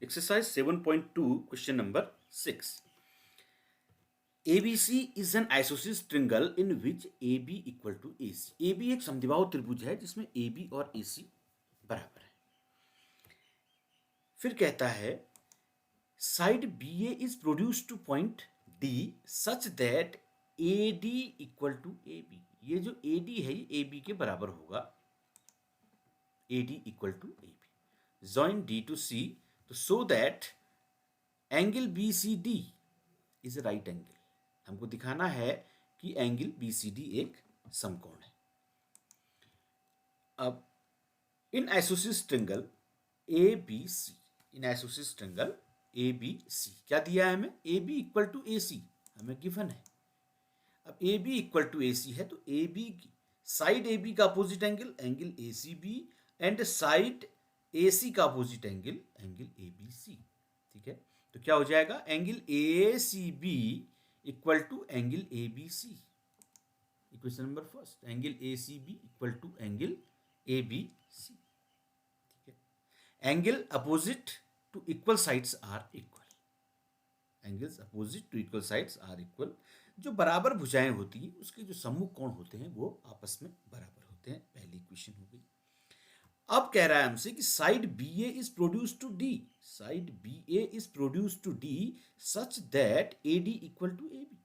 Exercise 7.2, question number 6. ABC is an isosceles triangle in which AB equal to AC. AB एक समद्विबाहु त्रिभुज है जिसमें AB और AC बराबर है. फिर कहता है side BA is produced to point D such that AD equal to AB. ये जो AD है ये AB के बराबर होगा. AD equal to AB. Join D to C to show that angle BCD is a right angle. हमको दिखाना है कि एंगल BCD एक समकोण है. अब इन आइसोसेलेस ट्रायंगल ABC, इन आइसोसेलेस ट्रायंगल ABC क्या दिया है हमें? AB इक्वल टू AC हमें गिवन है. अब AB इक्वल टू AC है तो AB की साइड AB का opposite angle angle ACB and side AC का अपोजिट एंगल एंगल ABC. ठीक है, तो क्या हो जाएगा? Angle ACB equal to angle ABC. Equation number first, angle ACB equal to angle ABC. ठीक है, angle opposite to equal sides are equal. Angles opposite to equal sides are equal. जो बराबर भुजाएं होती हैं उसके जो सम्मुख कोण होते हैं वो आपस में बराबर होते हैं. पहली इक्वेशन हो गई. अब कह रहा है हमसे कि side BA is produce to D. Side BA is produce to D such that AD equal to AB.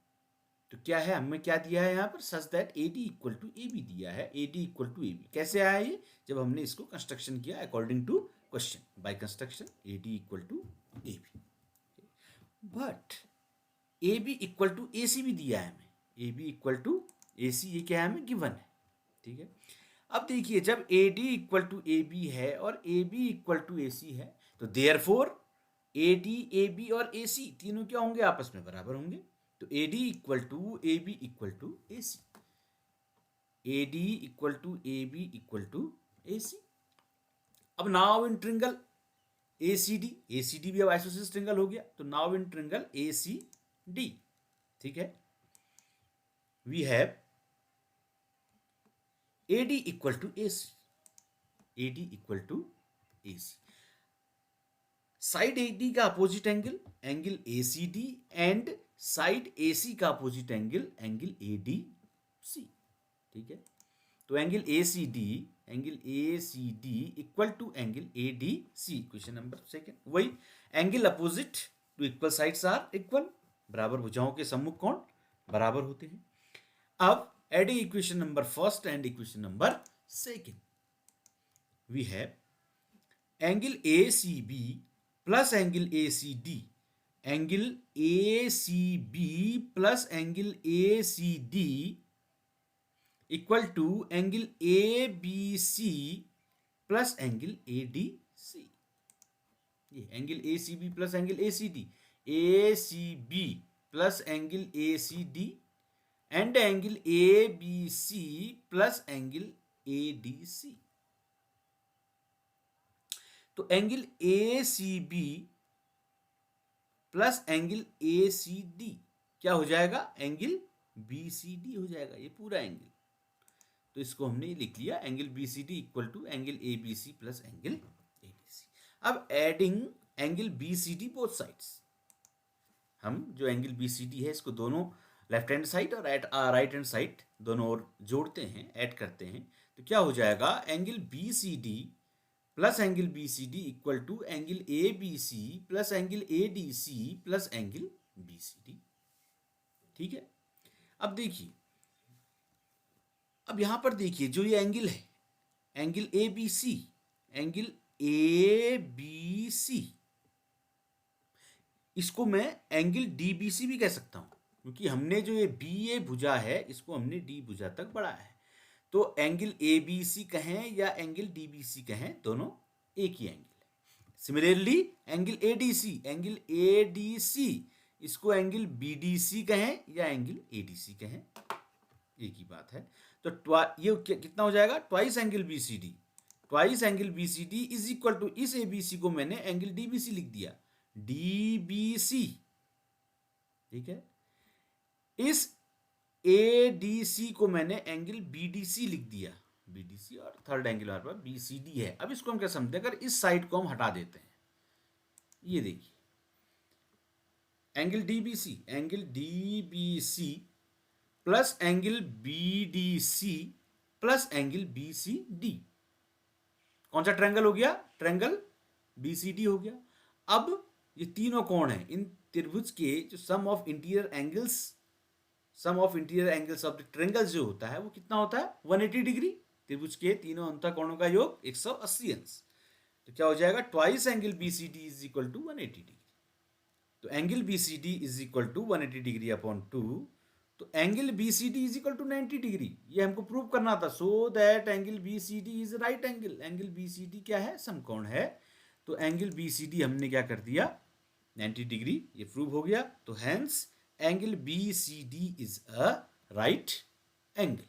तो क्या है, हमें क्या दिया है यहाँ पर? Such that AD equal to AB दिया है. AD इक्वल टू AB कैसे आया ये? जब हमने इसको कंस्ट्रक्शन किया according to question. By construction AD equal to AB. But AB equal to AC भी दिया है हमें. AB इक्वल टू AC ये क्या है? हमें गिवन है. ठीक है, अब देखिए जब AD इक्वल टू AB है और AB इक्वल टू AC है तो देयरफॉर AD, AB और AC तीनों क्या होंगे? आपस में बराबर होंगे. तो AD equal to AB equal to AC. AD equal to AB equal to AC. अब now in triangle ACD, ACD भी अब आइसोसेलेस ट्रायंगल हो गया. तो नाउ इन ट्रायंगल ACD, ठीक है, we have AD equal to AC. AD equal to AC. Side AD का opposite angle angle ACD and side AC का अपोजिट एंगल एंगल ADC. ठीक है, तो angle ACD equal to angle ADC. Question number second. वही angle opposite to equal sides are equal. बराबर भुजाओं के सम्मुख कोण बराबर होते हैं. अब adding equation number first and equation number second, we have angle ACB plus angle ACD, angle ACB plus angle ACD equal to angle ABC plus angle ADC. ये angle ACB plus angle ACD, ACB plus angle ACD and angle ABC plus angle ADC. तो angle ACB plus angle ACD क्या हो जाएगा? Angle BCD हो जाएगा. ये पूरा angle. तो इसको हमने लिख लिया angle BCD equal to angle ABC plus angle ADC. अब adding angle BCD both sides, हम जो एंगल BCD है इसको दोनों लेफ्ट हैंड साइड और राइट हैंड साइड दोनों ओर जोड़ते हैं, ऐड करते हैं. तो क्या हो जाएगा? Angle BCD plus angle BCD equal to angle ABC plus angle ADC plus angle BCD. ठीक है, अब देखिए, अब यहां पर देखिए जो ये एंगल है एंगल ABC, एंगल ABC, इसको मैं एंगल DBC भी कह सकता हूं क्योंकि हमने जो ये BA भुजा है इसको हमने D भुजा तक बढ़ाया है. तो एंगल ABC कहें या एंगल DBC कहें, दोनों एक ही एंगल है. सिमिलरली एंगल ADC इसको एंगल BDC कहें या एंगल ADC कहें, एक ही बात है. तो ये कितना हो जाएगा? Twice angle BCD. Twice angle BCD is equal to इस ABC को मैंने एंगल DBC लिख दिया, DBC. ठीक है, इस ADC को मैंने एंगल BDC लिख दिया, BDC, और थर्ड एंगल हमारे पास BCD है. अब इसको हम क्या समझते हैं? अगर इस साइड को हम हटा देते हैं, ये देखिए angle DBC plus angle BDC plus angle BCD, कौन सा ट्रायंगल हो गया? ट्रायंगल BCD हो गया। अब ये तीनों कोण हैं, इन त्रिभुज के जो sum of interior angles of the triangle जो होता है वो कितना होता है? 180 डिग्री। त्रिभुज के तीनों अंतःकोणों का योग 180 अंश। तो क्या हो जाएगा? Twice angle BCD is equal to 180 degree. तो angle BCD is equal to 180 degree upon 2, तो angle BCD is equal to 90 degree. ये हमको प्रूव करना था, so that angle BCD is right angle. Angle BCD क्या है? समकोण है। तो एंगल BCD हमने क्या कर दिया? 90 डिग्री, ये प्रूव हो गया। तो hence angle BCD is a right angle.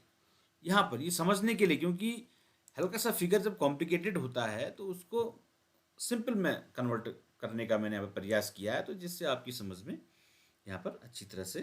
यहाँ पर ये समझने के लिए, क्योंकि हल्का सा फिगर जब कॉम्प्लिकेटेड होता है तो उसको सिंपल में कन्वर्ट करने का मैंने प्रयास किया है, तो जिससे आपकी समझ में यहाँ पर अच्छी तरह से